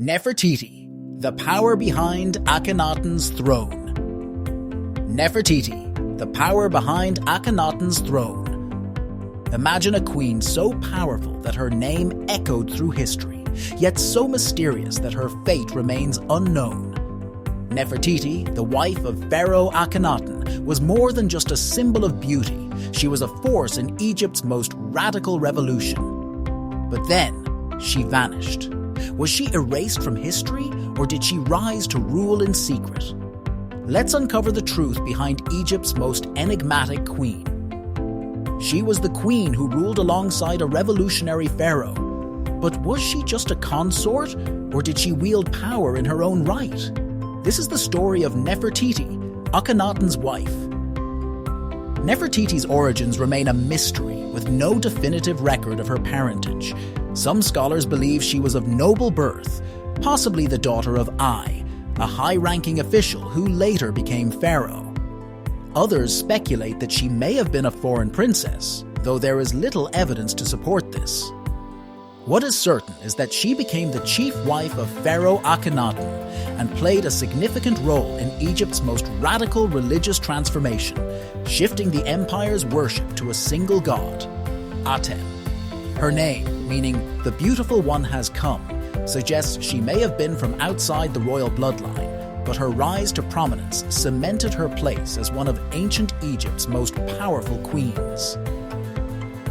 Nefertiti, the power behind Akhenaten's throne. Nefertiti, the power behind Akhenaten's throne. Imagine a queen so powerful that her name echoed through history, yet so mysterious that her fate remains unknown. Nefertiti, the wife of Pharaoh Akhenaten, was more than just a symbol of beauty. She was a force in Egypt's most radical revolution. But then, she vanished. Was she erased from history, or did she rise to rule in secret? Let's uncover the truth behind Egypt's most enigmatic queen. She was the queen who ruled alongside a revolutionary pharaoh. But was she just a consort, or did she wield power in her own right? This is the story of Nefertiti, Akhenaten's wife. Nefertiti's origins remain a mystery, with no definitive record of her parentage. Some scholars believe she was of noble birth, possibly the daughter of Ai, a high-ranking official who later became pharaoh. Others speculate that she may have been a foreign princess, though there is little evidence to support this. What is certain is that she became the chief wife of Pharaoh Akhenaten and played a significant role in Egypt's most radical religious transformation, shifting the empire's worship to a single god, Aten. Her name, meaning "the beautiful one has come," suggests she may have been from outside the royal bloodline, but her rise to prominence cemented her place as one of ancient Egypt's most powerful queens.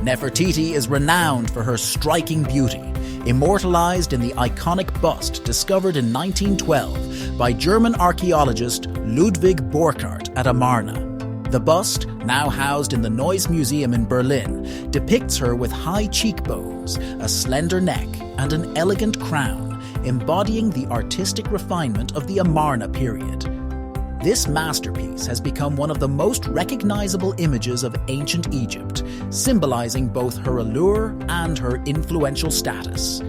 Nefertiti is renowned for her striking beauty, immortalized in the iconic bust discovered in 1912 by German archaeologist Ludwig Borchardt at Amarna. The bust, now housed in the Neues Museum in Berlin, depicts her with high cheekbones, a slender neck, and an elegant crown, embodying the artistic refinement of the Amarna period. This masterpiece has become one of the most recognizable images of ancient Egypt, symbolizing both her allure and her influential status.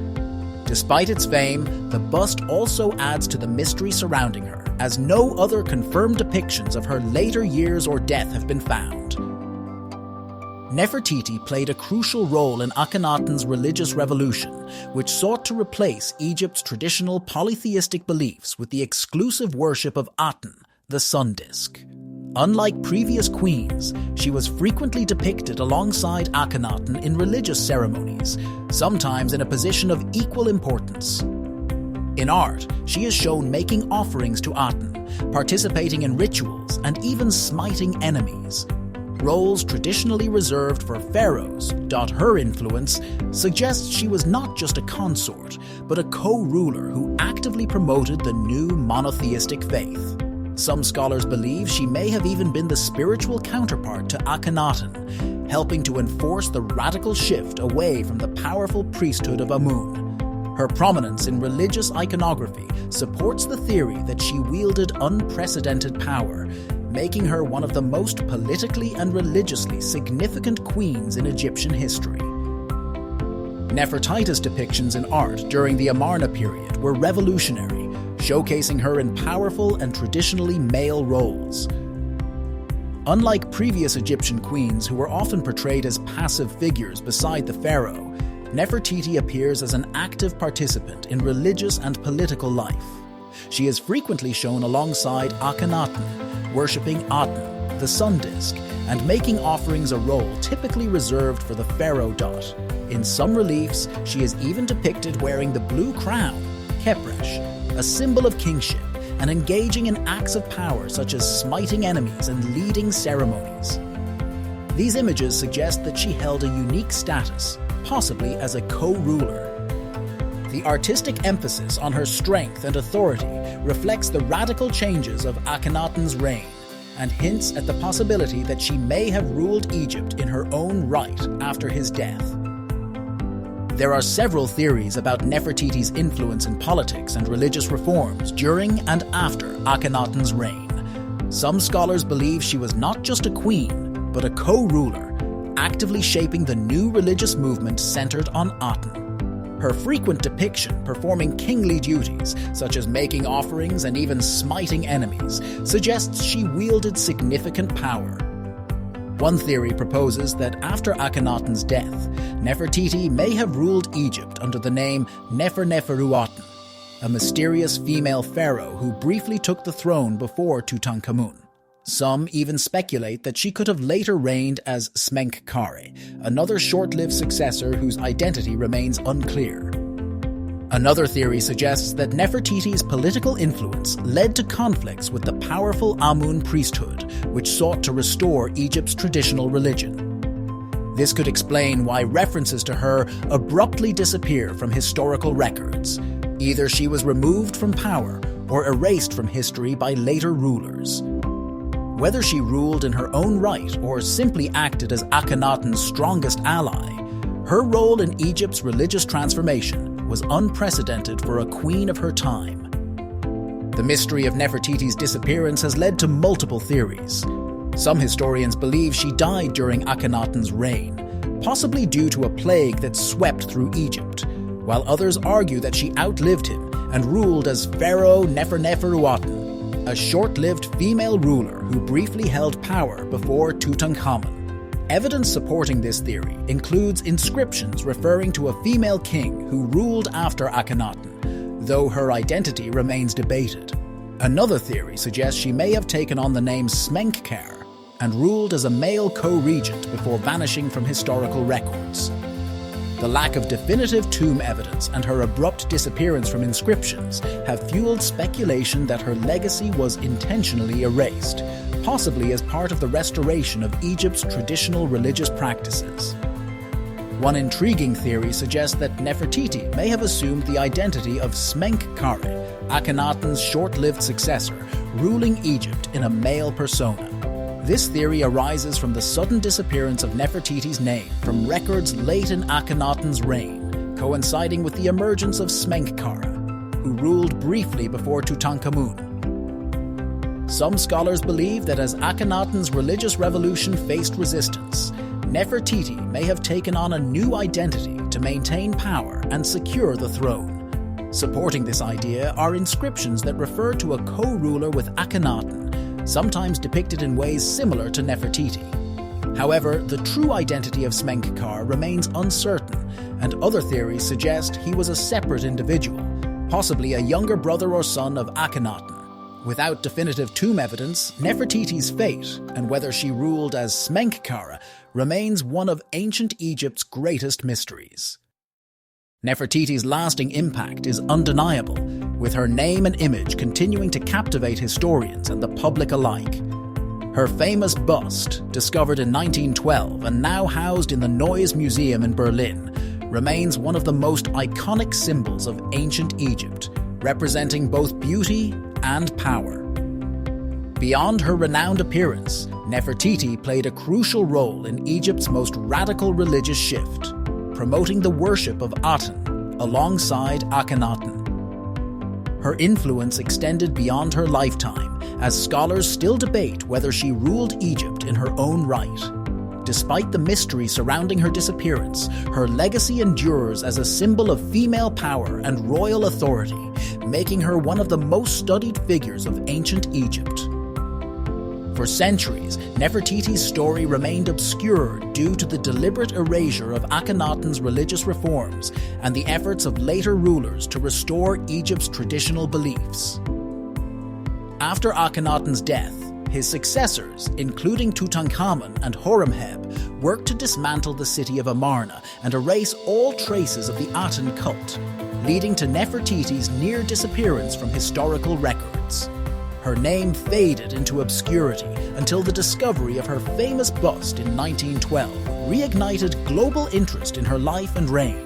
Despite its fame, the bust also adds to the mystery surrounding her, as no other confirmed depictions of her later years or death have been found. Nefertiti played a crucial role in Akhenaten's religious revolution, which sought to replace Egypt's traditional polytheistic beliefs with the exclusive worship of Aten, the sun disk. Unlike previous queens, she was frequently depicted alongside Akhenaten in religious ceremonies, sometimes in a position of equal importance. In art, she is shown making offerings to Aten, participating in rituals, and even smiting enemies. Roles traditionally reserved for pharaohs. Her influence suggests she was not just a consort, but a co-ruler who actively promoted the new monotheistic faith. Some scholars believe she may have even been the spiritual counterpart to Akhenaten, helping to enforce the radical shift away from the powerful priesthood of Amun. Her prominence in religious iconography supports the theory that she wielded unprecedented power, making her one of the most politically and religiously significant queens in Egyptian history. Nefertiti's depictions in art during the Amarna period were revolutionary, showcasing her in powerful and traditionally male roles. Unlike previous Egyptian queens who were often portrayed as passive figures beside the pharaoh, Nefertiti appears as an active participant in religious and political life. She is frequently shown alongside Akhenaten, worshipping Aten, the sun disk, and making offerings, a role typically reserved for the pharaoh. In some reliefs, she is even depicted wearing the blue crown, Kepresh, a symbol of kingship, and engaging in acts of power such as smiting enemies and leading ceremonies. These images suggest that she held a unique status, possibly as a co-ruler. The artistic emphasis on her strength and authority reflects the radical changes of Akhenaten's reign and hints at the possibility that she may have ruled Egypt in her own right after his death. There are several theories about Nefertiti's influence in politics and religious reforms during and after Akhenaten's reign. Some scholars believe she was not just a queen, but a co-ruler, actively shaping the new religious movement centered on Aten. Her frequent depiction performing kingly duties, such as making offerings and even smiting enemies, suggests she wielded significant power. One theory proposes that after Akhenaten's death, Nefertiti may have ruled Egypt under the name Neferneferuaten, a mysterious female pharaoh who briefly took the throne before Tutankhamun. Some even speculate that she could have later reigned as Smenkhkare, another short-lived successor whose identity remains unclear. Another theory suggests that Nefertiti's political influence led to conflicts with the powerful Amun priesthood, which sought to restore Egypt's traditional religion. This could explain why references to her abruptly disappear from historical records. Either she was removed from power or erased from history by later rulers. Whether she ruled in her own right or simply acted as Akhenaten's strongest ally, her role in Egypt's religious transformation was unprecedented for a queen of her time. The mystery of Nefertiti's disappearance has led to multiple theories. Some historians believe she died during Akhenaten's reign, possibly due to a plague that swept through Egypt, while others argue that she outlived him and ruled as Pharaoh Neferneferuaten, a short-lived female ruler who briefly held power before Tutankhamun. Evidence supporting this theory includes inscriptions referring to a female king who ruled after Akhenaten, though her identity remains debated. Another theory suggests she may have taken on the name Smenkhkare and ruled as a male co-regent before vanishing from historical records. The lack of definitive tomb evidence and her abrupt disappearance from inscriptions have fueled speculation that her legacy was intentionally erased, possibly as part of the restoration of Egypt's traditional religious practices. One intriguing theory suggests that Nefertiti may have assumed the identity of Smenkhkare, Akhenaten's short-lived successor, ruling Egypt in a male persona. This theory arises from the sudden disappearance of Nefertiti's name from records late in Akhenaten's reign, coinciding with the emergence of Smenkhkare, who ruled briefly before Tutankhamun. Some scholars believe that as Akhenaten's religious revolution faced resistance, Nefertiti may have taken on a new identity to maintain power and secure the throne. Supporting this idea are inscriptions that refer to a co-ruler with Akhenaten, sometimes depicted in ways similar to Nefertiti. However, the true identity of Smenkhkare remains uncertain, and other theories suggest he was a separate individual, possibly a younger brother or son of Akhenaten. Without definitive tomb evidence, Nefertiti's fate, and whether she ruled as Smenkhkare, remains one of ancient Egypt's greatest mysteries. Nefertiti's lasting impact is undeniable, with her name and image continuing to captivate historians and the public alike. Her famous bust, discovered in 1912 and now housed in the Neues Museum in Berlin, remains one of the most iconic symbols of ancient Egypt, representing both beauty and power. Beyond her renowned appearance, Nefertiti played a crucial role in Egypt's most radical religious shift, promoting the worship of Aten alongside Akhenaten. Her influence extended beyond her lifetime, as scholars still debate whether she ruled Egypt in her own right. Despite the mystery surrounding her disappearance, her legacy endures as a symbol of female power and royal authority, making her one of the most studied figures of ancient Egypt. For centuries, Nefertiti's story remained obscure due to the deliberate erasure of Akhenaten's religious reforms and the efforts of later rulers to restore Egypt's traditional beliefs. After Akhenaten's death, his successors, including Tutankhamun and Horemheb, worked to dismantle the city of Amarna and erase all traces of the Aten cult, leading to Nefertiti's near disappearance from historical records. Her name faded into obscurity until the discovery of her famous bust in 1912 reignited global interest in her life and reign.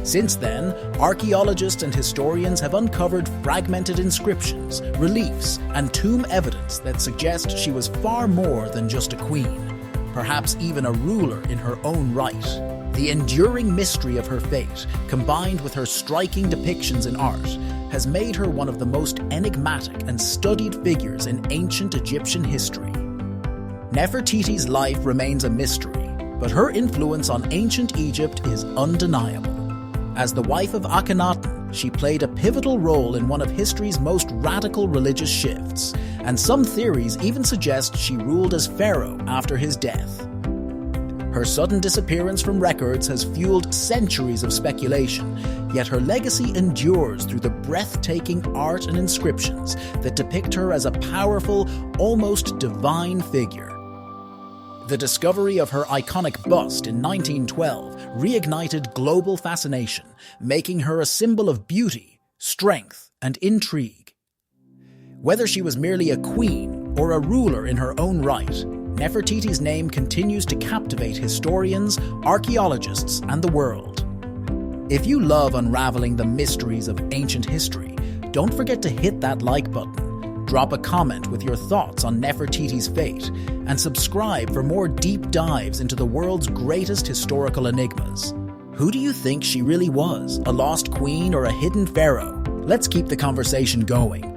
Since then, archaeologists and historians have uncovered fragmented inscriptions, reliefs, and tomb evidence that suggest she was far more than just a queen, perhaps even a ruler in her own right. The enduring mystery of her fate, combined with her striking depictions in art, has made her one of the most enigmatic and studied figures in ancient Egyptian history. Nefertiti's life remains a mystery, but her influence on ancient Egypt is undeniable. As the wife of Akhenaten, she played a pivotal role in one of history's most radical religious shifts, and some theories even suggest she ruled as pharaoh after his death. Her sudden disappearance from records has fueled centuries of speculation, yet her legacy endures through the breathtaking art and inscriptions that depict her as a powerful, almost divine figure. The discovery of her iconic bust in 1912 reignited global fascination, making her a symbol of beauty, strength, and intrigue. Whether she was merely a queen or a ruler in her own right, Nefertiti's name continues to captivate historians, archaeologists, and the world. If you love unraveling the mysteries of ancient history, don't forget to hit that like button, drop a comment with your thoughts on Nefertiti's fate, and subscribe for more deep dives into the world's greatest historical enigmas. Who do you think she really was? A lost queen or a hidden pharaoh? Let's keep the conversation going.